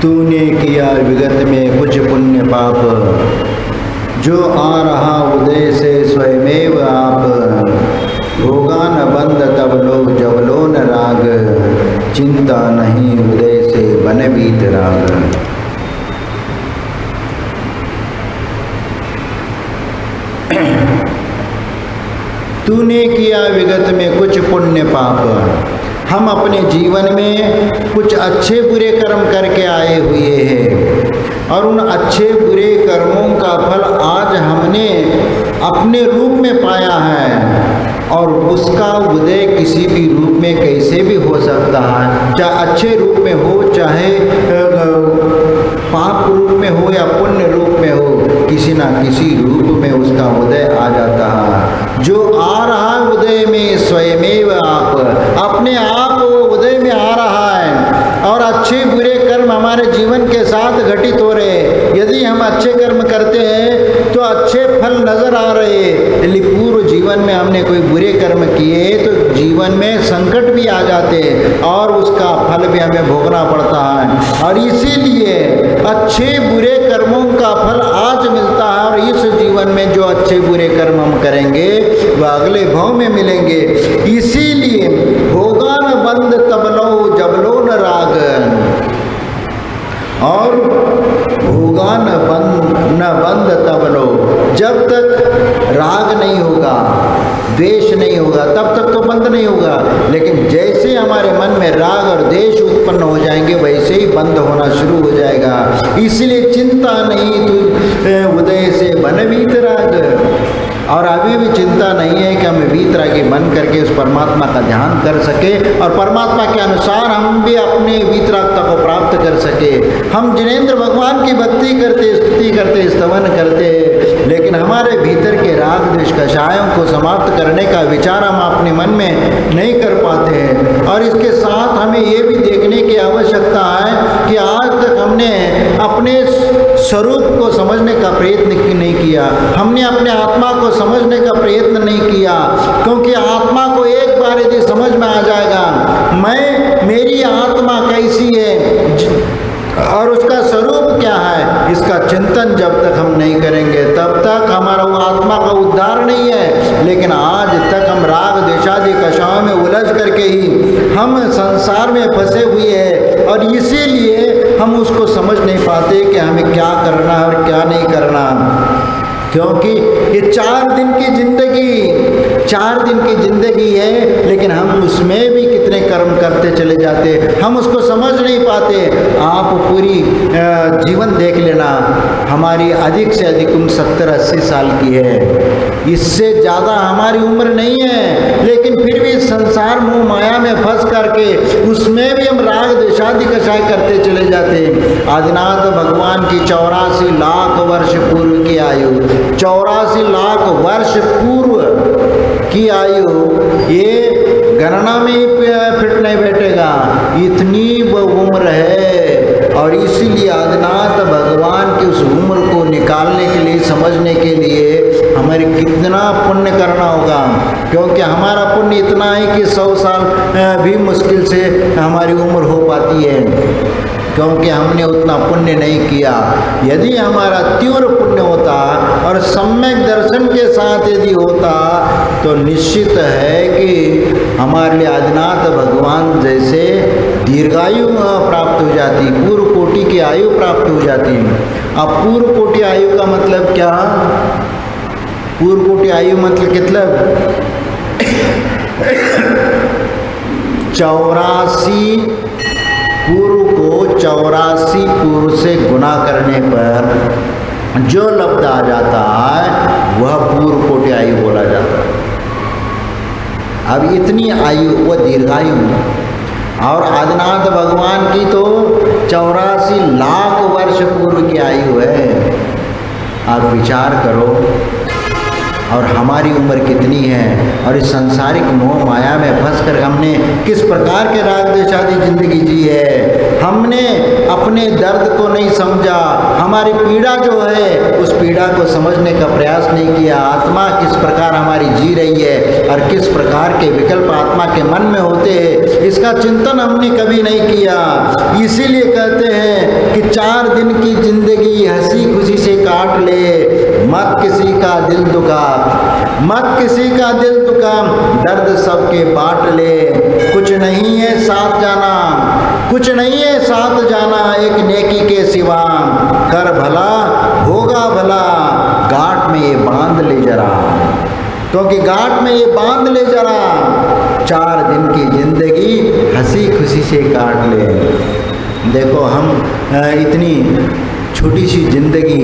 तूने किया विगत में कुछ पुण्य पाप, जो आ रहा उदय से स्वयमेव आप। होगा न बंद तब लो जब लो न राग, चिंता नहीं उदय से बन बीत राग। तूने किया विगत में कुछ पुण्य पाप, हम अपने जीवन में कुछ अच्छे बुरे कर्म करके आए हुए हैं और उन अच्छे बुरे कर्मों का फल आज हमने अपने रूप में पाया है और उसका उदय किसी भी रूप में कैसे भी हो सकता है, चाहे अच्छे रूप में हो चाहे पाप रूप में हो या पुण्य रूप में हो, किसी ना किसी रूप में उसका उदय आ जाता है। जो आ रहा है उदय में स्वयमेव आप, अपने आप वो उदय में आ रहा है और अच्छे बुरे कर्म हमारे जीवन के साथ घटित हो रहे हैं। यदि हम अच्छे कर्म करते हैं तो अच्छे फल नजर आ रहे हैं, यदि पूर्व जीवन में हमने कोई बुरे कर्म किए तो जीवन में संकट भी आ जाते हैं और उसका फल भी हमें भोगना पड़ता है। और इसीलिए अच्छे बुरे कर्मों का फल आज मिलता है और इस जीवन में जो अच्छे बुरे कर्म हम करेंगे वह अगले भाव में मिलेंगे। इसीलिए होगा न बंद तब लो जब लो न राग, और होगा न बंद तब लो, जब तक राग नहीं होगा, द्वेष नहीं होगा, तब तक तो बंद नहीं होगा। लेकिन जैसे हमारे मन में राग और द्वेष उत्पन्न हो जाएंगे वैसे ही बंद होना शुरू हो जाएगा। इसलिए चिंता नहीं तू उदय से बन बीत राग, और अभी भी चिंता नहीं है कि हम वीतरागी बन करके उस परमात्मा का ध्यान कर सके और परमात्मा के अनुसार हम भी अपने वीतरागता को प्राप्त कर सके। हम जिनेंद्र भगवान की भक्ति करते, स्तुति करते, स्तवन करते, लेकिन हमारे भीतर के राग द्वेष कषायों को समाप्त करने का विचार हम अपने मन में नहीं कर पाते हैं। और इसके साथ हमें ये भी देखने की आवश्यकता है कि आज तक हमने अपने स्वरूप को समझने का प्रयत्न नहीं किया, हमने अपने आत्मा को समझने का प्रयत्न नहीं किया, क्योंकि आत्मा को एक बार यदि समझ में आ जाएगा मेरी आत्मा कैसी है और उसका स्वरूप क्या है, इसका चिंतन जब तक हम नहीं करेंगे तब तक हमारा वो आत्मा का उद्धार नहीं है। लेकिन आज तक हम राग द्वेषादि कषायों में उलझ करके ही हम संसार में फंसे हुए हैं और इसीलिए हम उसको समझ नहीं पाते कि हमें क्या करना है और क्या नहीं करना। क्योंकि ये 4 दिन की जिंदगी है, लेकिन हम उसमें भी कितने कर्म करते चले जाते, हम उसको समझ नहीं पाते। आप पूरी जीवन देख लेना, हमारी अधिक से अधिक उम्र 70-80 साल की है, इससे ज़्यादा हमारी उम्र नहीं है, लेकिन फिर भी संसार मोह माया में फंस करके उसमें भी हम राग द्वेषादि कषाय करते चले जाते। आदिनाथ भगवान की 84 लाख वर्ष पूर्व की आयु, 84 लाख वर्ष पूर्व की आयु, ये गणना में ही फिट नहीं बैठेगा, इतनी वो उम्र है। और इसीलिए आदिनाथ भगवान की उस उम्र को निकालने के लिए, समझने के लिए हमारे कितना पुण्य करना होगा, क्योंकि हमारा पुण्य इतना है कि 100 साल भी मुश्किल से हमारी उम्र हो पाती है, क्योंकि हमने उतना पुण्य नहीं किया। यदि हमारा तीव्र पुण्य होता और सम्यक दर्शन के साथ यदि होता तो निश्चित है कि हमारे लिए आदिनाथ भगवान जैसे दीर्घायु प्राप्त हो जाती, पूर्व कोटि की आयु प्राप्त हो जाती। अब पूर्व कोटि आयु का मतलब क्या? पूर्व कोटि आयु मतलब कितना? 84 पूर्व को 84 पूर्व से गुना करने पर जो लब्ध आ जाता है वह पूर्व कोटि आयु बोला जाता है। अब इतनी आयु वो दीर्घायु, और आदिनाथ भगवान की तो 84 लाख वर्ष पूर्व की आयु है। आप विचार करो, और हमारी उम्र कितनी है, और इस सांसारिक मोह माया में फंसकर हमने किस प्रकार के राग द्वेषादि जिंदगी जी है। हमने अपने दर्द को नहीं समझा, हमारी पीड़ा जो है उस पीड़ा को समझने का प्रयास नहीं किया। आत्मा किस प्रकार हमारी जी रही है और किस प्रकार के विकल्प आत्मा के मन में होते हैं इसका चिंतन हमने कभी नहीं किया। इसीलिए कहते हैं कि 4 दिन की जिंदगी हंसी खुशी से काट ले, मत किसी का दिल दुखा, मत किसी का दिल दुखा, दर्द सबके बांट ले। कुछ नहीं है साथ जाना, कुछ नहीं है साथ जाना एक नेकी के सिवा, कर भला होगा भला, गांठ में ये बांध ले जरा, क्योंकि गांठ में ये बांध ले जरा, 4 दिन की जिंदगी हंसी खुशी से काट ले। देखो हम इतनी छोटी सी जिंदगी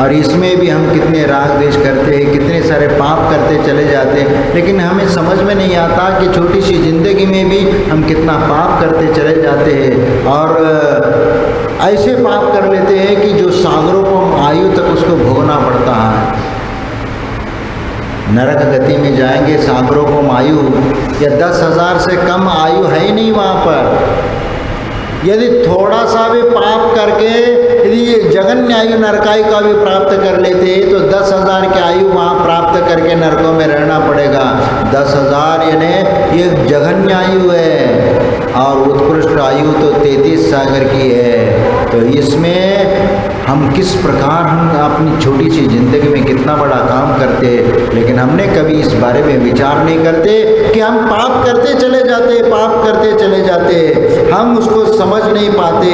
और इसमें भी हम कितने राग द्वेष करते हैं, कितने सारे पाप करते चले जाते हैं, लेकिन हमें समझ में नहीं आता कि छोटी सी जिंदगी में भी हम कितना पाप करते चले जाते हैं। और ऐसे पाप कर लेते हैं कि जो सागरों को आयु तक उसको भोगना पड़ता है। नरक गति में जाएंगे सागरों को आयु, या 10,000 से कम आयु है ही नहीं वहाँ पर। यदि थोड़ा सा भी पाप करके यदि जघन्य आयु नरकायु का भी प्राप्त कर लेते तो 10,000 की आयु वहाँ प्राप्त करके नरकों में रहना पड़ेगा। 10,000 यानी ये जघन्य आयु है, और उत्कृष्ट आयु तो 33 सागर की है। तो इसमें हम किस प्रकार हम अपनी छोटी सी जिंदगी में कितना बड़ा काम करते, लेकिन हमने कभी इस बारे में विचार नहीं करते कि हम पाप करते चले जाते, पाप करते चले जाते, हम उसको समझ नहीं पाते,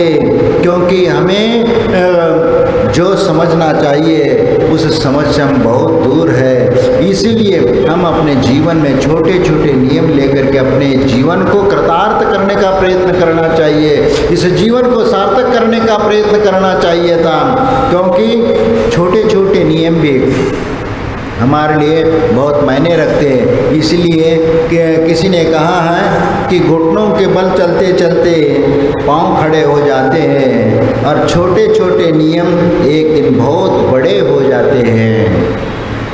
क्योंकि हमें जो समझना चाहिए उस समझ से हम बहुत दूर है। इसीलिए हम अपने जीवन में छोटे छोटे नियम लेकर के अपने जीवन को कृतार्थ करने का प्रयत्न करना चाहिए, इस जीवन को सार्थक करने का प्रयत्न करना चाहिए था, क्योंकि छोटे छोटे नियम भी हमारे लिए बहुत मायने रखते हैं। इसलिए कि किसी ने कहा है कि घुटनों के बल चलते चलते पांव खड़े हो जाते हैं, और छोटे छोटे नियम एक दिन बहुत बड़े हो जाते हैं।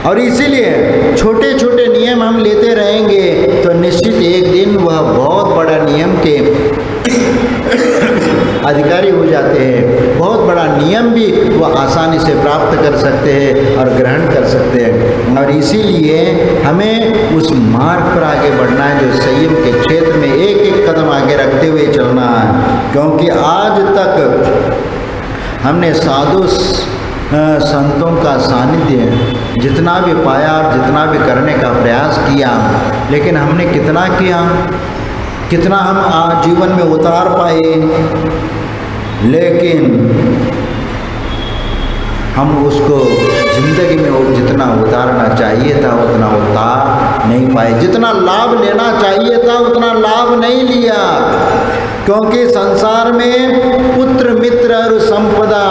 और इसीलिए छोटे छोटे नियम हम लेते रहेंगे तो निश्चित एक दिन वह बहुत बड़ा नियम के अधिकारी हो जाते हैं। बहुत बड़ा नियम भी वह आसानी से प्राप्त कर सकते हैं और ग्रहण कर सकते हैं। और इसीलिए हमें उस मार्ग पर आगे बढ़ना है जो संयम के क्षेत्र में एक एक कदम आगे रखते हुए चलना है। क्योंकि आज तक हमने साधु संतों का सानिध्य जितना भी पाया और जितना भी करने का प्रयास किया, लेकिन हमने कितना किया, कितना हम जीवन में उतार पाए, लेकिन हम उसको जिंदगी में जितना उतारना चाहिए था उतना उतार नहीं पाए, जितना लाभ लेना चाहिए था उतना लाभ नहीं लिया। क्योंकि संसार में पुत्र मित्र और संपदा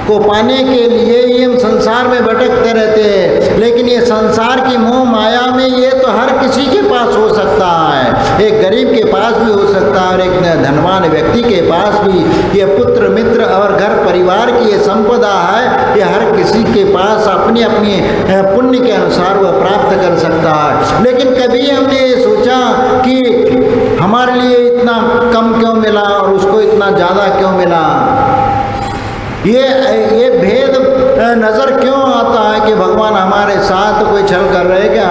को पाने के लिए ही हम संसार में भटकते रहते हैं, लेकिन ये संसार की मोह माया में ये तो हर किसी के पास हो सकता है, एक गरीब के पास भी हो सकता है और एक धनवान व्यक्ति के पास भी। ये पुत्र मित्र और घर परिवार की ये संपदा है, ये हर किसी के पास अपनी अपनी पुण्य के अनुसार वह प्राप्त कर सकता है। लेकिन कभी हमने ये सोचा कि हमारे लिए इतना कम क्यों मिला और उसको इतना ज़्यादा क्यों मिला? ये भेद नज़र क्यों आता है कि भगवान हमारे साथ कोई छल कर रहे हैं क्या?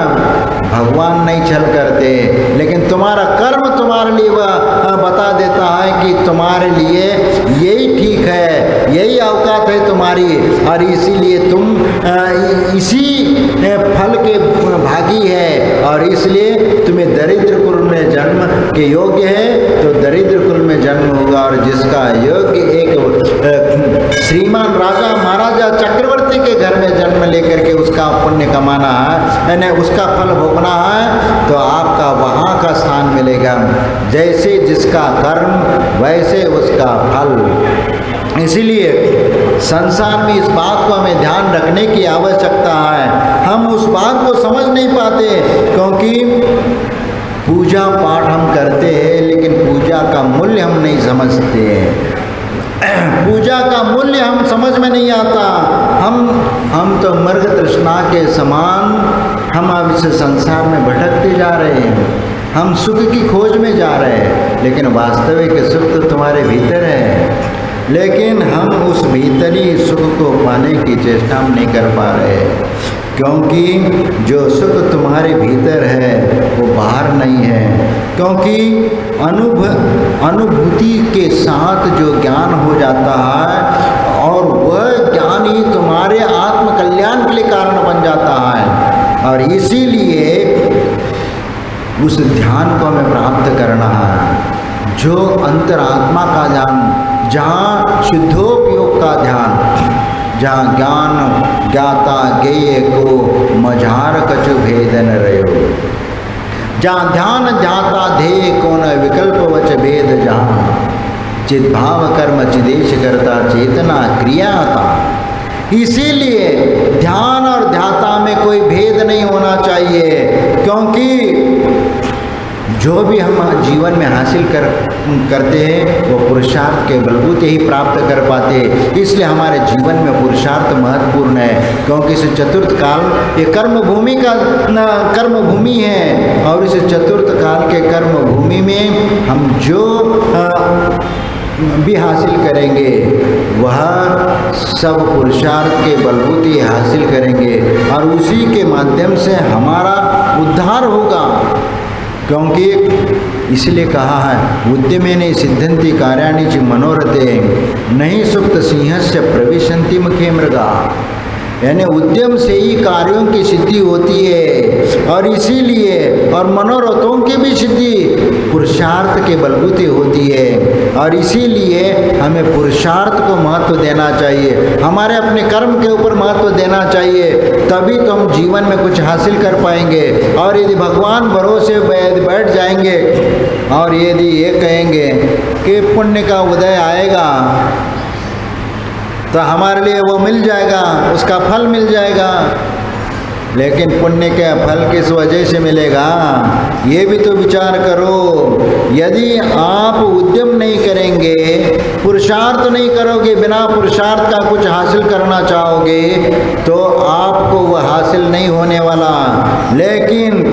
भगवान नहीं छल करते, लेकिन तुम्हारा कर्म तुम्हारे लिए वह बता देता है कि तुम्हारे लिए यही ठीक है, यही औकात है तुम्हारी, और इसीलिए तुम इसी फल के भागी है, और इसलिए तुम्हें दरिद्र कुल में जन्म के योग्य है तो दरिद्र कुल में जन्म होगा। और जिसका योग्य एक श्रीमान राजा महाराजा चक्रवर्ती के घर में जन्म लेकर के उसका पुण्य कमाना है, यानी उसका फल भोगना है, तो आपका वहाँ का स्थान मिलेगा। जैसे जिसका कर्म वैसे उसका फल। इसीलिए संसार में इस बात को हमें ध्यान रखने की आवश्यकता है। हम उस बात को समझ नहीं पाते, क्योंकि पूजा पाठ हम करते हैं लेकिन पूजा का मूल्य हम नहीं समझते हैं। पूजा का मूल्य हम समझ में नहीं आता। हम तो मृग तृष्णा के समान हम अब इस संसार में भटकते जा रहे हैं, हम सुख की खोज में जा रहे हैं, लेकिन वास्तविक सुख तो तुम्हारे भीतर है, लेकिन हम उस भीतरी सुख को पाने की चेष्टा हम नहीं कर पा रहे, क्योंकि जो सुख तुम्हारे भीतर है वो बाहर नहीं है। क्योंकि अनुभूति के साथ जो ज्ञान हो जाता है और वह ज्ञान ही तुम्हारे आत्म कल्याण के लिए कारण बन जाता है। और इसीलिए उस ध्यान को हमें प्राप्त करना है, जो अंतरात्मा का ध्यान, जहाँ शुद्धोपयोग का ध्यान, जहाँ ज्ञान ज्ञाता ज्ञेय को मझार कछु भेद न रहो, जहाँ ध्यान ध्याता ध्येय को न विकल्प वच भेद, जहाँ चिद्भाव कर्म चिदेश करता चेतना क्रियाता। इसीलिए ध्यान और ध्याता में कोई भेद नहीं होना चाहिए, क्योंकि जो भी हम जीवन में हासिल करते हैं वो पुरुषार्थ के बलबूते ही प्राप्त कर पाते हैं। इसलिए हमारे जीवन में पुरुषार्थ महत्वपूर्ण है, क्योंकि इस चतुर्थ काल ये कर्म भूमि का कर्म भूमि है, और इस चतुर्थ काल के कर्म भूमि में हम जो भी हासिल करेंगे वह सब पुरुषार्थ के बलबूते हासिल करेंगे, और उसी के माध्यम से हमारा उद्धार होगा। क्योंकि इसलिए कहा है उद्यमेन सिद्धंति कार्याणि च मनोरथे नहीं सुप्त सिंहस्य प्रविशन्ति मुखे मृगा, यानी उद्यम से ही कार्यों की सिद्धि होती है, और इसीलिए और मनोरथों की भी सिद्धि पुरुषार्थ के बलबूते होती है। और इसीलिए हमें पुरुषार्थ को महत्व देना चाहिए, हमारे अपने कर्म के ऊपर महत्व देना चाहिए, तभी तो हम जीवन में कुछ हासिल कर पाएंगे। और यदि भगवान भरोसे बैठ जाएंगे और यदि ये कहेंगे कि पुण्य का उदय आएगा तो हमारे लिए वो मिल जाएगा, उसका फल मिल जाएगा, लेकिन पुण्य के फल किस वजह से मिलेगा ये भी तो विचार करो। यदि आप उद्यम नहीं करेंगे, पुरुषार्थ नहीं करोगे, बिना पुरुषार्थ का कुछ हासिल करना चाहोगे तो आपको वह हासिल नहीं होने वाला। लेकिन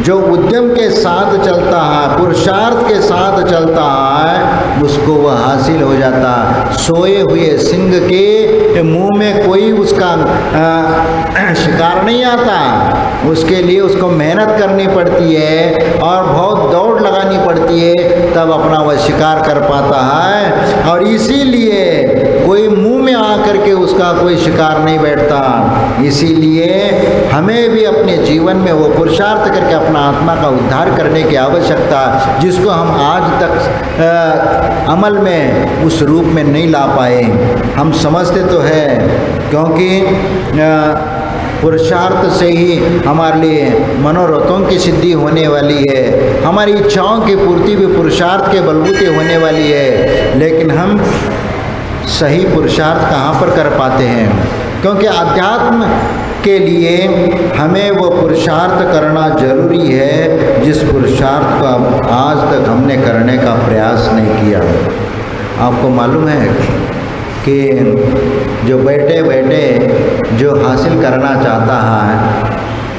जो उद्यम के साथ चलता है, पुरुषार्थ के साथ चलता है, उसको वह हासिल हो जाता। सोए हुए सिंह के मुंह में कोई उसका शिकार नहीं आता, उसके लिए उसको मेहनत करनी पड़ती है और बहुत दौड़ लगानी पड़ती है, तब अपना वह शिकार कर पाता है। और इसीलिए कोई मुंह में आकर के उसका कोई शिकार नहीं बैठता। इसीलिए हमें भी अपने जीवन में वो पुरुषार्थ करके अपना आत्मा का उद्धार करने की आवश्यकता, जिसको हम आज तक अमल में उस रूप में नहीं ला पाए। हम समझते तो है, क्योंकि पुरुषार्थ से ही हमारे लिए मनोरथों की सिद्धि होने वाली है, हमारी इच्छाओं की पूर्ति भी पुरुषार्थ के बलबूते होने वाली है। लेकिन हम सही पुरुषार्थ कहाँ पर कर पाते हैं? क्योंकि अध्यात्म के लिए हमें वो पुरुषार्थ करना जरूरी है, जिस पुरुषार्थ को आज तक हमने करने का प्रयास नहीं किया। आपको मालूम है कि जो बैठे बैठे जो हासिल करना चाहता है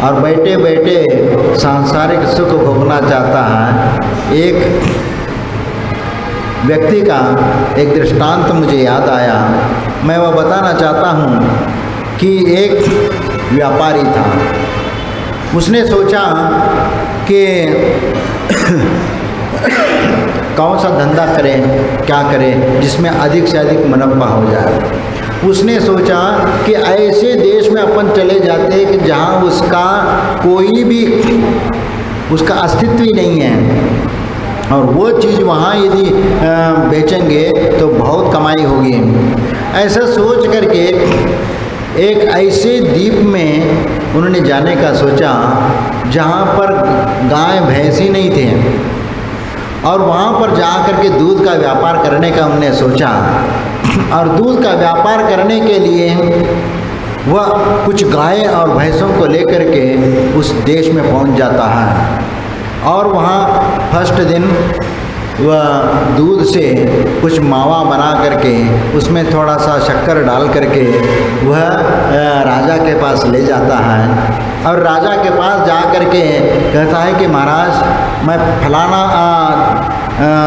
और बैठे बैठे सांसारिक सुख भोगना चाहता है, एक व्यक्ति का एक दृष्टांत मुझे याद आया, मैं वह बताना चाहता हूँ कि एक व्यापारी था। उसने सोचा कि कौन सा धंधा करें, क्या करें जिसमें अधिक से अधिक मुनाफा हो जाए। उसने सोचा कि ऐसे देश में अपन चले जाते हैं कि जहाँ उसका कोई भी उसका अस्तित्व ही नहीं है, और वो चीज़ वहाँ यदि बेचेंगे तो बहुत कमाई होगी। ऐसा सोच करके एक ऐसे द्वीप में उन्होंने जाने का सोचा जहाँ पर गाय भैंस ही नहीं थे, और वहाँ पर जा कर के दूध का व्यापार करने का उन्होंने सोचा। और दूध का व्यापार करने के लिए वह कुछ गाय और भैंसों को लेकर के उस देश में पहुँच जाता है, और वहाँ फर्स्ट दिन वह दूध से कुछ मावा बना करके उसमें थोड़ा सा शक्कर डाल करके वह राजा के पास ले जाता है। और राजा के पास जा करके कहता है कि महाराज, मैं फलाना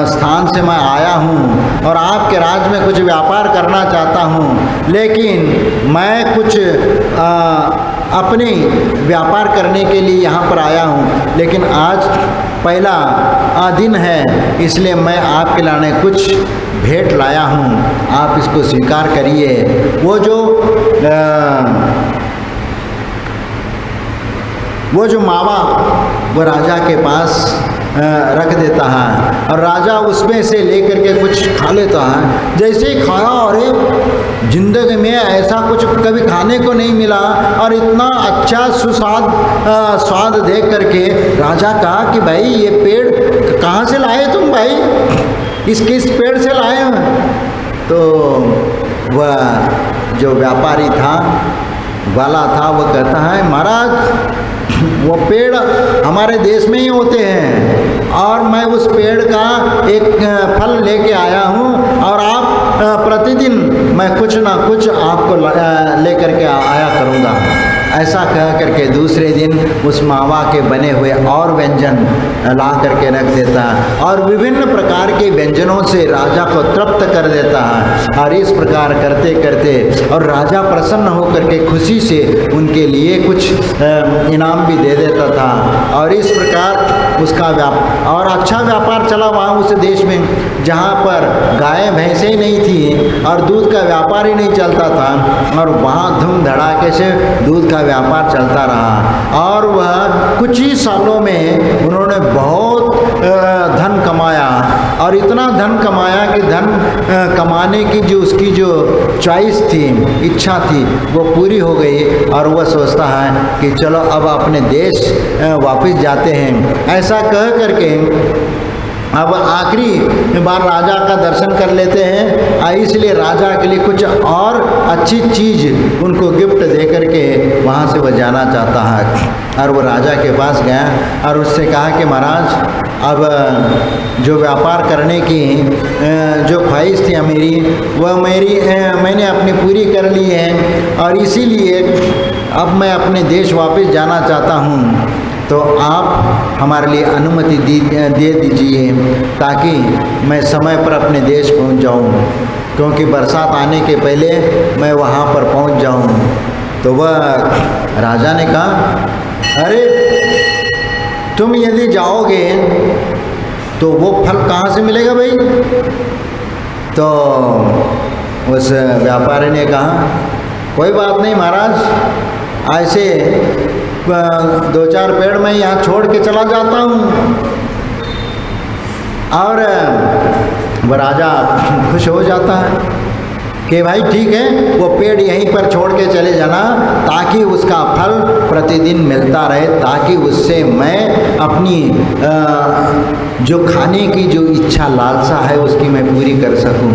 स्थान से मैं आया हूँ और आपके राज्य में कुछ व्यापार करना चाहता हूँ, लेकिन मैं कुछ अपने व्यापार करने के लिए यहाँ पर आया हूँ, लेकिन आज पहला दिन है, इसलिए मैं आपके लाने कुछ भेंट लाया हूँ, आप इसको स्वीकार करिए। वो जो मावा वो राजा के पास रख देता है और राजा उसमें से लेकर के कुछ खा लेता है। जैसे ही खाया, अरे जिंदगी में ऐसा कुछ कभी खाने को नहीं मिला और इतना अच्छा स्वाद देख करके राजा कहा कि भाई ये पेड़ कहाँ से लाए तुम भाई, किस पेड़ से लाए हो? तो वह जो व्यापारी था वाला था, वो कहता है महाराज वो पेड़ हमारे देश में ही होते हैं और मैं उस पेड़ का एक फल लेके आया हूँ और आप प्रतिदिन मैं कुछ ना कुछ आपको लेकर के आया करूँगा। ऐसा कह करके दूसरे दिन उस मावा के बने हुए और व्यंजन ला करके रख देता है और विभिन्न प्रकार के व्यंजनों से राजा को तृप्त कर देता है। और इस प्रकार करते करते और राजा प्रसन्न होकर के खुशी से उनके लिए कुछ इनाम भी दे देता था। और इस प्रकार उसका और अच्छा व्यापार चला वहाँ उस देश में, जहाँ पर गाय भैंसें ही नहीं थी और दूध का व्यापार ही नहीं चलता था, और वहाँ धूम धड़ाके से दूध का व्यापार चलता रहा। और वह कुछ ही सालों में उन्होंने बहुत धन कमाया और इतना धन कमाया कि धन कमाने की जो उसकी जो चॉइस थी, इच्छा थी, वो पूरी हो गई। और वह सोचता है कि चलो अब अपने देश वापस जाते हैं। ऐसा कह करके अब आखिरी बार राजा का दर्शन कर लेते हैं, इसलिए राजा के लिए कुछ और अच्छी चीज़ उनको गिफ्ट दे करके वहाँ से वह जाना चाहता है। और वो राजा के पास गया और उससे कहा कि महाराज अब जो व्यापार करने की जो ख्वाहिश थी मेरी, वह मैंने अपनी पूरी कर ली है और इसीलिए अब मैं अपने देश वापस जाना चाहता हूँ। तो आप हमारे लिए अनुमति दे दीजिए ताकि मैं समय पर अपने देश पहुंच जाऊं, क्योंकि बरसात आने के पहले मैं वहां पर पहुंच जाऊं। तो वह राजा ने कहा, अरे तुम यदि जाओगे तो वो फल कहाँ से मिलेगा भाई? तो उस व्यापारी ने कहा, कोई बात नहीं महाराज, ऐसे 2-4 पेड़ मैं यहाँ छोड़ के चला जाता हूँ। और वह राजा खुश हो जाता है कि भाई ठीक है, वो पेड़ यहीं पर छोड़ के चले जाना ताकि उसका फल प्रतिदिन मिलता रहे, ताकि उससे मैं अपनी जो खाने की जो इच्छा लालसा है उसकी मैं पूरी कर सकूं।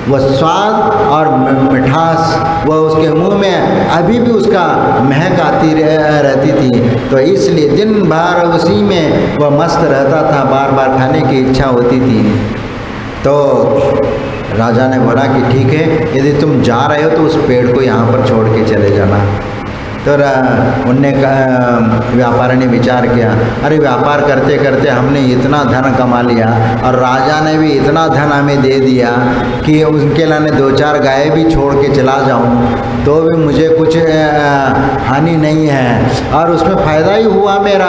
वह स्वाद और मिठास वह उसके मुंह में अभी भी उसका महक आती रहती थी, तो इसलिए दिन भर उसी में वह मस्त रहता था, बार बार खाने की इच्छा होती थी। तो राजा ने बोला कि ठीक है, यदि तुम जा रहे हो तो उस पेड़ को यहाँ पर छोड़ के चले जाना। तो उनने व्यापारी ने विचार किया, अरे व्यापार करते करते हमने इतना धन कमा लिया और राजा ने भी इतना धन हमें दे दिया कि उनके लाने 2-4 गाय भी छोड़ के चला जाऊं तो भी मुझे कुछ हानि नहीं है और उसमें फ़ायदा ही हुआ मेरा,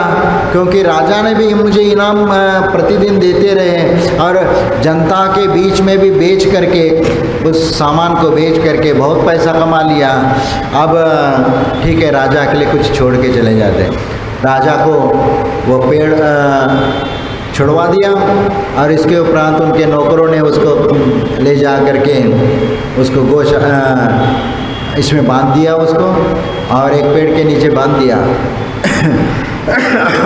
क्योंकि राजा ने भी मुझे इनाम प्रतिदिन देते रहे और जनता के बीच में भी बेच करके उस सामान को बेच करके बहुत पैसा कमा लिया। अब ठीक है, राजा के लिए कुछ छोड़ के चले जाते हैं। राजा को वो पेड़ छुड़वा दिया और इसके उपरांत उनके नौकरों ने उसको ले जा करके उसको गोश इसमें बांध दिया उसको, और एक पेड़ के नीचे बांध दिया।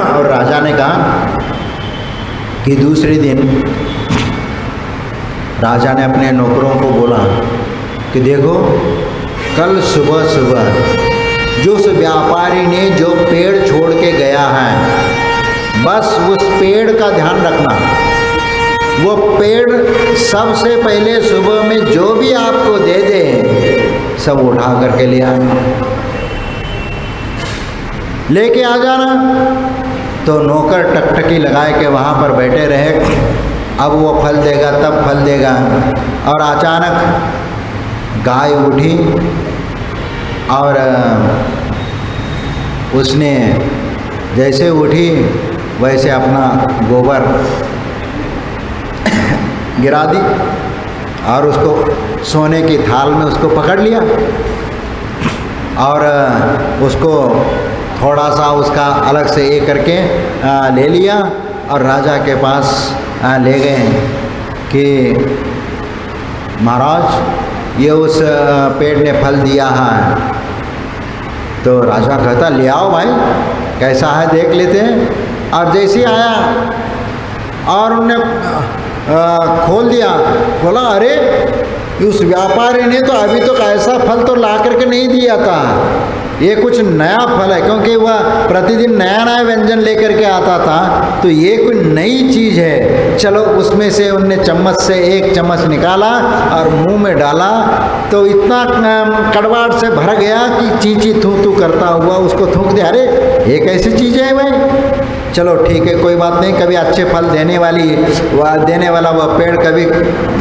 और राजा ने कहा कि दूसरे दिन राजा ने अपने नौकरों को बोला कि देखो, कल सुबह सुबह जो उस व्यापारी ने जो पेड़ छोड़ के गया है, बस उस पेड़ का ध्यान रखना। वो पेड़ सबसे पहले सुबह में जो भी आपको दे दे सब उठा करके ले आना, लेके आ जाना। तो नौकर टकटकी लगाए के वहाँ पर बैठे रहे, अब वो फल देगा तब फल देगा। और अचानक गाय उठी और उसने जैसे उठी वैसे अपना गोबर गिरा दी और उसको सोने की थाल में उसको पकड़ लिया और उसको थोड़ा सा उसका अलग से ये करके ले लिया और राजा के पास ले गए कि महाराज ये उस पेड़ ने फल दिया है। तो राजा कहता ले आओ भाई, कैसा है देख लेते हैं। और जैसे ही आया और उनने खोल दिया, बोला अरे उस व्यापारी ने तो अभी तक ऐसा फल तो ला करके नहीं दिया था, ये कुछ नया फल है, क्योंकि वह प्रतिदिन नया नया व्यंजन लेकर के आता था, तो ये कोई नई चीज़ है। चलो उसमें से उनने चम्मच से एक चम्मच निकाला और मुंह में डाला तो इतना कड़वाड़ से भर गया कि चींची थू थू करता हुआ उसको थूक दिया। अरे ये कैसी चीज़ है भाई, चलो ठीक है कोई बात नहीं, कभी अच्छे फल देने वाला वह पेड़ कभी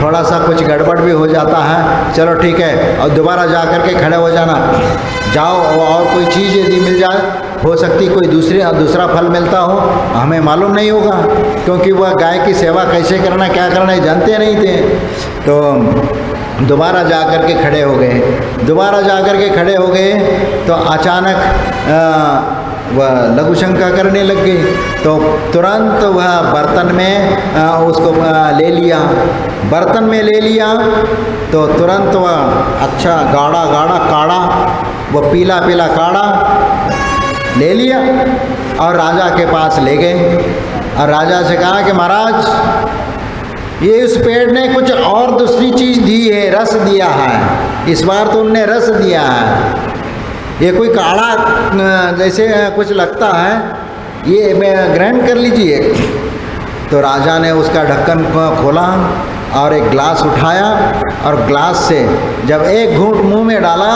थोड़ा सा कुछ गड़बड़ भी हो जाता है, चलो ठीक है। और दोबारा जा कर के खड़े हो जाना, जाओ और कोई चीज़ यदि मिल जाए, हो सकती कोई दूसरा फल मिलता हो, हमें मालूम नहीं होगा, क्योंकि वह गाय की सेवा कैसे करना क्या करना जानते नहीं थे। तो दोबारा जा कर के खड़े हो गए, दोबारा जा कर के खड़े हो गए तो अचानक वह लघु शंका करने लग गई। तो तुरंत वह बर्तन में उसको ले लिया, बर्तन में ले लिया तो तुरंत वह अच्छा गाढ़ा गाढ़ा काढ़ा, वह पीला पीला काढ़ा ले लिया और राजा के पास ले गए और राजा से कहा कि महाराज ये इस पेड़ ने कुछ और दूसरी चीज़ दी है, रस दिया है, इस बार तो उनने रस दिया है, ये कोई काढ़ा जैसे कुछ लगता है, ये ग्रहण कर लीजिए। तो राजा ने उसका ढक्कन खोला और एक ग्लास उठाया और ग्लास से जब एक घूंट मुंह में डाला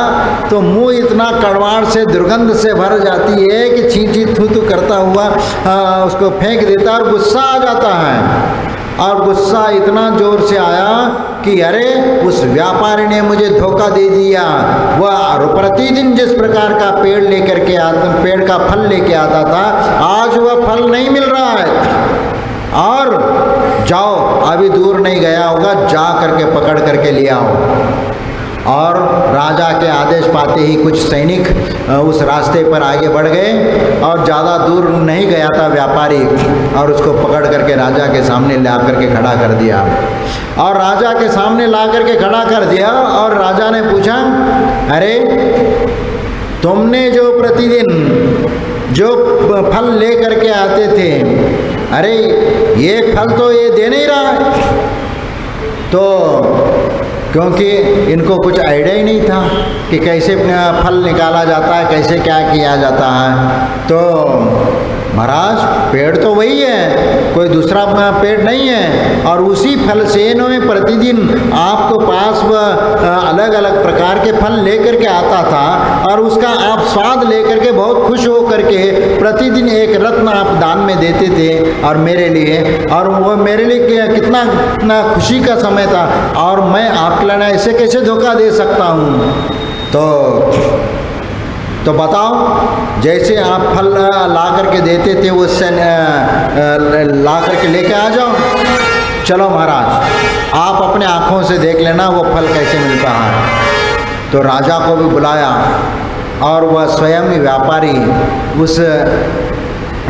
तो मुंह इतना कड़वाड़ से दुर्गंध से भर जाती है कि छींची थू थू करता हुआ उसको फेंक देता और गुस्सा आ जाता है। और गुस्सा इतना जोर से आया कि अरे उस व्यापारी ने मुझे धोखा दे दिया, वह प्रतिदिन जिस प्रकार का पेड़ का फल लेके आता था, आज वह फल नहीं मिल रहा है। और जाओ, अभी दूर नहीं गया होगा, जा करके पकड़ करके ले आओ। और राजा के आदेश पाते ही कुछ सैनिक उस रास्ते पर आगे बढ़ गए और ज़्यादा दूर नहीं गया था व्यापारी, और उसको पकड़ करके राजा के सामने ला करके खड़ा कर दिया। और राजा के सामने ला करके खड़ा कर दिया और राजा ने पूछा, अरे तुमने जो प्रतिदिन जो फल ले करके आते थे, अरे ये फल तो ये दे नहीं रहा है। तो क्योंकि इनको कुछ आइडिया ही नहीं था कि कैसे फल निकाला जाता है, कैसे क्या किया जाता है। तो महाराज पेड़ तो वही है, कोई दूसरा पेड़ नहीं है, और उसी फल से इन्होंने प्रतिदिन आपको पास अलग अलग प्रकार के फल लेकर के आता था और उसका आप स्वाद लेकर के बहुत खुश हो करके प्रतिदिन एक रत्न आप दान में देते थे और मेरे लिए, और वो मेरे लिए कितना खुशी का समय था, और मैं आपके लिए ऐसे कैसे धोखा दे सकता हूँ। तो बताओ, जैसे आप फल ला करके देते थे उससे ला करके लेके आ जाओ। चलो महाराज, आप अपने आँखों से देख लेना वो फल कैसे मिलता है। तो राजा को भी बुलाया और वह स्वयं ही व्यापारी उस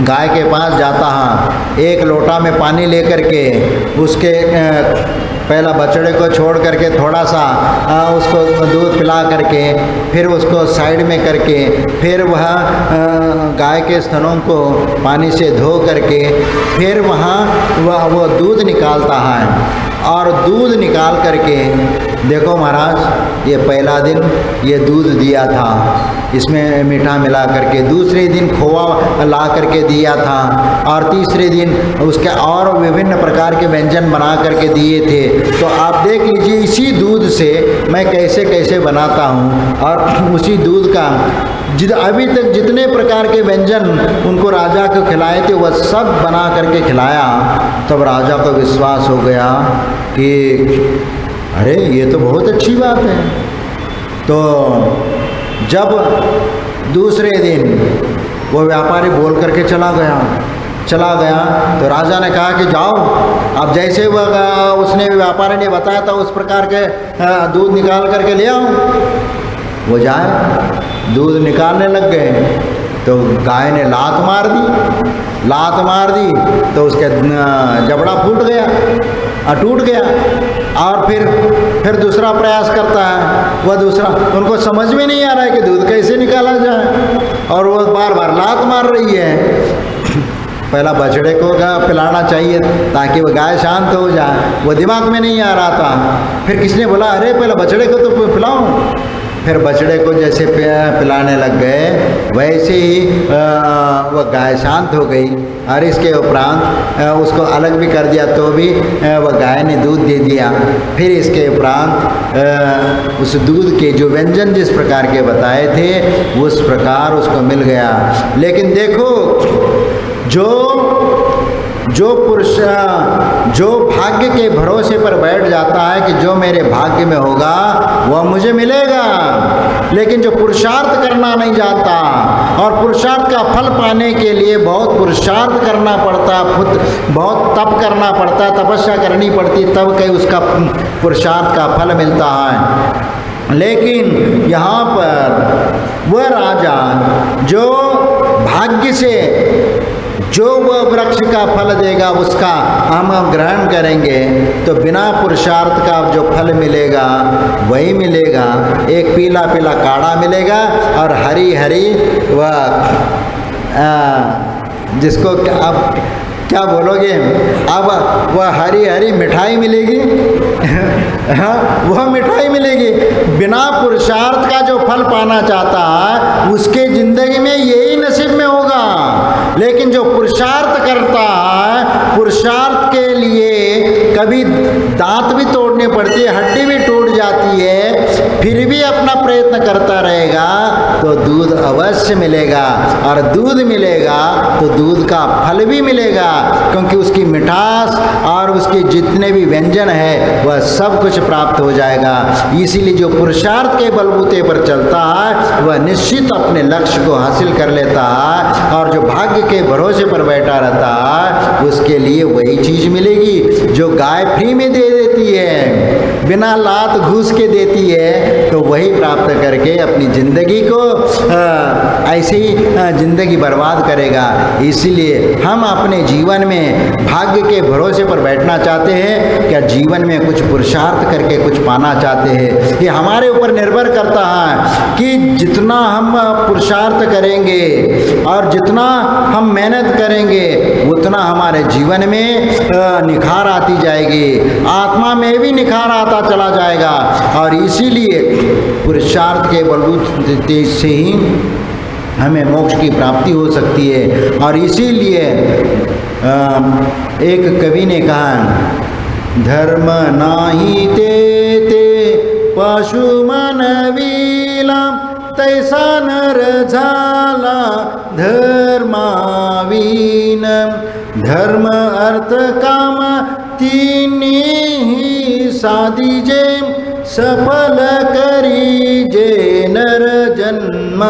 गाय के पास जाता है, एक लोटा में पानी लेकर के उसके पहला बछड़े को छोड़ करके थोड़ा सा उसको दूध पिला करके फिर उसको साइड में करके फिर वह गाय के स्तनों को पानी से धो करके फिर वहाँ वो दूध निकालता है। और दूध निकाल करके देखो महाराज, ये पहला दिन ये दूध दिया था, इसमें मीठा मिला करके, दूसरे दिन खोआ ला करके दिया था, और तीसरे दिन उसके और विभिन्न प्रकार के व्यंजन बना करके दिए थे। तो आप देख लीजिए इसी दूध से मैं कैसे कैसे बनाता हूँ, और उसी दूध का अभी तक जितने प्रकार के व्यंजन उनको राजा को खिलाए थे वह सब बना करके खिलाया। तब राजा को विश्वास हो गया कि अरे ये तो बहुत अच्छी बात है। तो जब दूसरे दिन वो व्यापारी बोल करके चला गया चला गया। तो राजा ने कहा कि जाओ, अब जैसे वह उसने व्यापारी ने बताया था उस प्रकार के दूध निकाल करके ले आओ। वो जाए, दूध निकालने लग गए तो गाय ने लात मार दी तो उसका जबड़ा फूट गया, टूट गया। और फिर दूसरा प्रयास करता है, वह दूसरा, उनको समझ में नहीं आ रहा है कि दूध कैसे निकाला जाए, और वो बार बार लात मार रही है। पहला बछड़े को पिलाना चाहिए ताकि वो गाय शांत हो जाए, वो दिमाग में नहीं आ रहा था। फिर किसने बोला, अरे पहले बछड़े को तो पिलाओ। फिर बछड़े को जैसे पिलाने लग गए, वैसे ही वह गाय शांत हो गई। और इसके उपरांत उसको अलग भी कर दिया तो भी वह गाय ने दूध दे दिया। फिर इसके उपरांत उस दूध के जो व्यंजन जिस प्रकार के बताए थे उस प्रकार उसको मिल गया। लेकिन देखो, जो पुरुष जो भाग्य के भरोसे पर बैठ जाता है कि जो मेरे भाग्य में होगा वह मुझे मिलेगा, लेकिन जो पुरुषार्थ करना नहीं जानता और पुरुषार्थ का फल पाने के लिए बहुत पुरुषार्थ करना पड़ता, खुद बहुत तप करना पड़ता, तपस्या करनी पड़ती, तब कहीं उसका पुरुषार्थ का फल मिलता है। लेकिन यहाँ पर वह राजा जो भाग्य से जो वह वृक्ष का फल देगा उसका हम ग्रहण करेंगे, तो बिना पुरुषार्थ का जो फल मिलेगा वही मिलेगा। एक पीला पीला काढ़ा मिलेगा और हरी हरी वह जिसको अब क्या बोलोगे, अब वह हरी हरी मिठाई मिलेगी। हाँ, वह मिठाई मिलेगी। बिना पुरुषार्थ का जो फल पाना चाहता है उसके जिंदगी में यही नसीब में होगा। लेकिन जो पुरुषार्थ करता है, पुरुषार्थ के लिए कभी दांत भी तोड़ने पड़ती है, हड्डी भी टूट जाती है, फिर भी अपना प्रयत्न करता रहेगा तो दूध अवश्य मिलेगा। और दूध मिलेगा तो दूध का फल भी मिलेगा, क्योंकि उसकी मिठास और उसके जितने भी व्यंजन है वह सब कुछ प्राप्त हो जाएगा। इसीलिए जो पुरुषार्थ के बलबूते पर चलता है वह निश्चित अपने लक्ष्य को हासिल कर लेता है, और जो भाग्य के भरोसे पर बैठा रहता है उसके लिए वही चीज़ मिलेगी जो गाय फ्री में दे देती है, बिना लात घूस के देती है, तो वही प्राप्त करके अपनी ज़िंदगी को ऐसे ही ज़िंदगी बर्बाद करेगा। इसीलिए हम अपने जीवन में भाग्य के भरोसे पर बैठना चाहते हैं, क्या जीवन में कुछ पुरुषार्थ करके कुछ पाना चाहते हैं, ये हमारे ऊपर निर्भर करता है कि जितना हम पुरुषार्थ करेंगे और जितना हम मेहनत करेंगे उतना हमारे जीवन में निखार आती जाएगी, आत्मा में भी निखार आता चला जाएगा। और इसीलिए पुरुषार्थ के बलबूते से ही हमें मोक्ष की प्राप्ति हो सकती है। और इसीलिए एक कवि ने कहा, धर्म नाही ते पशु मन विला, तैसा नर झाला धर्मावीन। धर्म अर्थ काम तिन्ही साधिजे, सफल करीजे नर जन्म।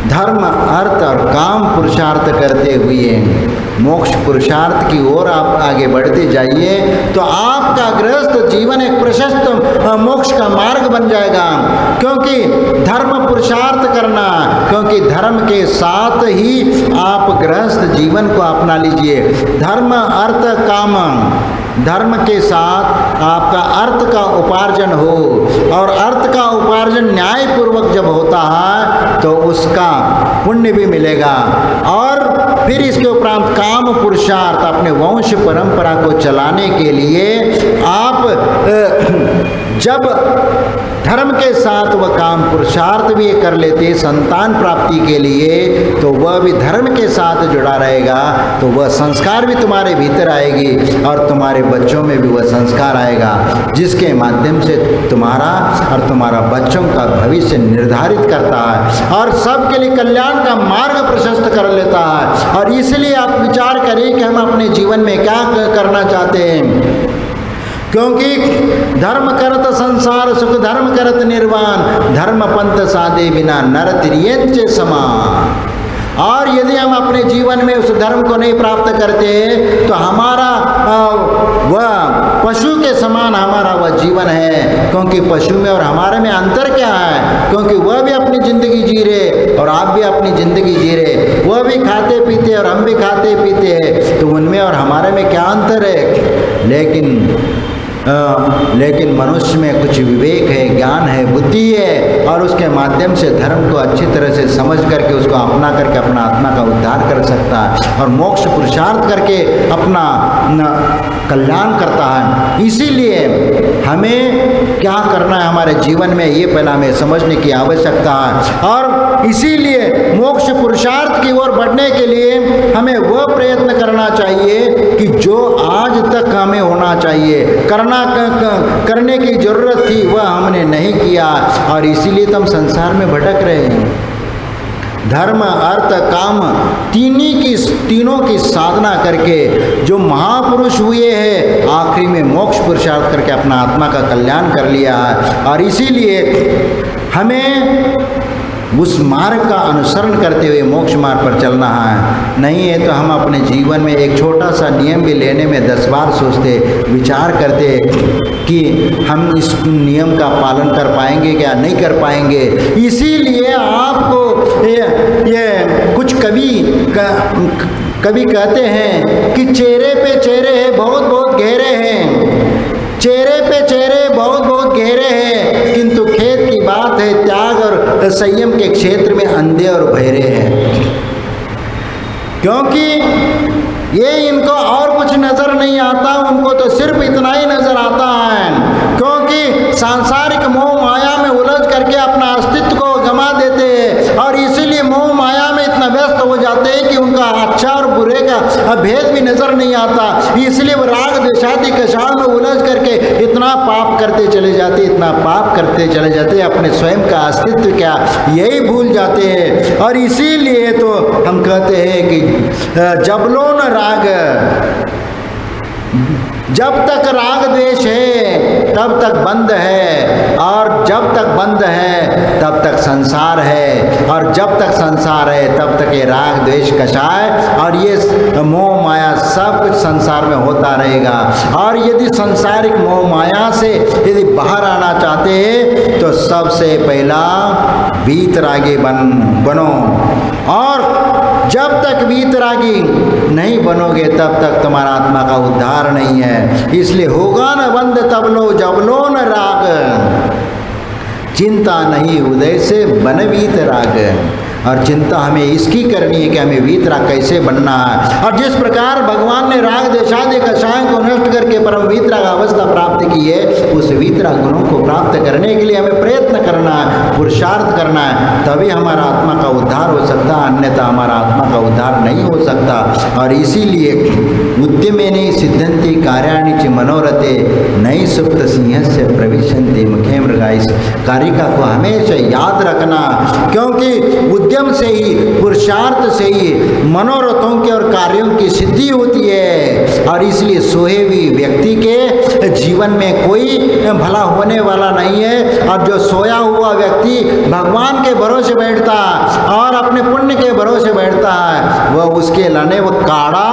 धर्म अर्थ और काम पुरुषार्थ करते हुए मोक्ष पुरुषार्थ की ओर आप आगे बढ़ते जाइए तो आपका गृहस्थ जीवन एक प्रशस्त मोक्ष का मार्ग बन जाएगा। क्योंकि धर्म पुरुषार्थ करना, क्योंकि धर्म के साथ ही आप गृहस्थ जीवन को अपना लीजिए। धर्म अर्थ काम, धर्म के साथ आपका अर्थ का उपार्जन हो, और अर्थ का उपार्जन न्यायपूर्वक जब होता है तो उसका पुण्य भी मिलेगा। और फिर इसके उपरांत काम पुरुषार्थ, अपने वंश परंपरा को चलाने के लिए आप जब धर्म के साथ वह काम पुरुषार्थ भी कर लेते संतान प्राप्ति के लिए, तो वह भी धर्म के साथ जुड़ा रहेगा, तो वह संस्कार भी तुम्हारे भीतर आएगी और तुम्हारे बच्चों में भी वह संस्कार आएगा, जिसके माध्यम से तुम्हारा और तुम्हारा बच्चों का भविष्य निर्धारित करता है और सबके लिए कल्याण का मार्ग प्रशस्त कर लेता है। और इसलिए आप विचार करें कि हम अपने जीवन में क्या करना चाहते हैं, क्योंकि धर्म करत संसार सुख, धर्म करत निर्वाण, धर्म पंथ साधे बिना नर तिर्यंच समान। और यदि हम अपने जीवन में उस धर्म को नहीं प्राप्त करते तो हमारा वह पशु के समान हमारा वह जीवन है। क्योंकि पशु में और हमारे में अंतर क्या है? क्योंकि वह भी अपनी ज़िंदगी जी रहे और आप भी अपनी ज़िंदगी जी रहे, वह भी खाते पीते और हम भी खाते पीते हैं, तो उनमें और हमारे में क्या अंतर है? लेकिन मनुष्य में कुछ विवेक है, ज्ञान है, बुद्धि है, और उसके माध्यम से धर्म को अच्छी तरह से समझ करके उसको अपना करके अपना आत्मा का उद्धार कर सकता है और मोक्ष पुरुषार्थ करके अपना कल्याण करता है। इसीलिए हमें क्या करना है हमारे जीवन में, ये पहला हमें समझने की आवश्यकता है। और इसीलिए मोक्ष पुरुषार्थ की ओर बढ़ने के लिए हमें वह प्रयत्न करना चाहिए कि जो आज तक हमें होना चाहिए, करने की जरूरत थी, वह हमने नहीं किया, और इसीलिए तो हम संसार में भटक रहे हैं। धर्म अर्थ काम तीनों की साधना करके जो महापुरुष हुए हैं, आखिरी में मोक्ष पुरुषार्थ करके अपना आत्मा का कल्याण कर लिया है। और इसीलिए हमें उस मार्ग का अनुसरण करते हुए मोक्ष मार्ग पर चलना है। नहीं है तो हम अपने जीवन में एक छोटा सा नियम भी लेने में 10 बार सोचते, विचार करते कि हम इस नियम का पालन कर पाएंगे क्या नहीं कर पाएंगे। इसीलिए आपको ये कुछ कवि कहते हैं कि चेहरे पे चेहरे है बहुत बहुत गहरे हैं, चेहरे पे चेहरे बहुत बहुत गहरे हैं, किंतु खेत की बात है त्याग और संयम के क्षेत्र में अंधे और बहरे हैं। क्योंकि ये इनको और कुछ नजर नहीं आता, उनको तो सिर्फ इतना ही नजर आता है। क्योंकि सांसारिक मोह माया में उलझ करके अपना अस्तित्व को गंवा देते हैं, और इसीलिए मोह माया में इतना व्यस्त हो जाते हैं कि उनका अच्छा और बुरे का भेद भी नजर नहीं आता। इसलिए वो राग द्वेषादि कषाय में उलझ करके इतना पाप करते चले जाते, इतना पाप करते चले जाते, अपने स्वयं का अस्तित्व क्या यही भूल जाते हैं। और इसीलिए तो हम कहते हैं कि जबलोन राग, जब तक राग द्वेष है तब तक बंद है, और जब तक बंद है तब तक संसार है, और जब तक संसार है तब तक ये राग द्वेष कषाय और ये मोह माया सब कुछ संसार में होता रहेगा। और यदि सांसारिक मोह माया से यदि बाहर आना चाहते हैं तो सबसे पहला वीतरागी बनो, और जब तक वीतरागी नहीं बनोगे तब तक तुम्हारा आत्मा का उद्धार नहीं है। इसलिए होगा न बंद तब लो जब लो न राग, चिंता नहीं उदय से बन वीतराग। और चिंता हमें इसकी करनी है कि हमें वीतराग कैसे बनना है। और जिस प्रकार भगवान ने राग द्वेषादि कषाय को नष्ट करके परम वीतराग अवस्था प्राप्त की है, उस वीतराग गुणों को प्राप्त करने के लिए हमें प्रयत्न करना है, पुरुषार्थ करना है, तभी हमारा आत्मा का उद्धार हो सकता है, अन्यथा हमारा आत्मा का उद्धार नहीं हो सकता। और इसीलिए उद्यमेन सिद्धन्ति कार्याणि च मनोरथे नई सुप्त सिंहस्य प्रविशन्ति मुखे मृगा। इस कारिका को हमेशा याद रखना, क्योंकि उद्यम से ही, पुरुषार्थ से ही मनोरथों के और कार्यों की सिद्धि होती है। और इसलिए सोए हुए व्यक्ति के जीवन में कोई भला होने वाला नहीं है। और जो सोया हुआ व्यक्ति भगवान के भरोसे बैठता और अपने पुण्य के भरोसे बैठता है, वह उसके लाने वो काढ़ा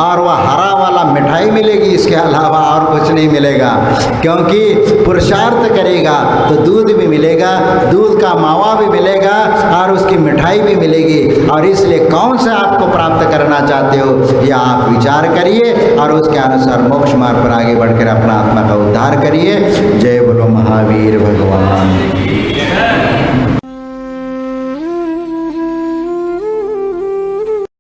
और वह हरा वाला मिठाई मिलेगी, इसके अलावा और कुछ नहीं मिलेगा। क्योंकि पुरुषार्थ करेगा तो दूध भी मिलेगा, दूध का मावा भी मिलेगा और उसकी मिठाई भी मिलेगी। और इसलिए कौन सा आपको प्राप्त करना चाहते हो, या आप विचार करिए और उसके अनुसार मोक्ष मार्ग पर आगे बढ़कर अपना आत्मा का उद्धार करिए। जय बोलो।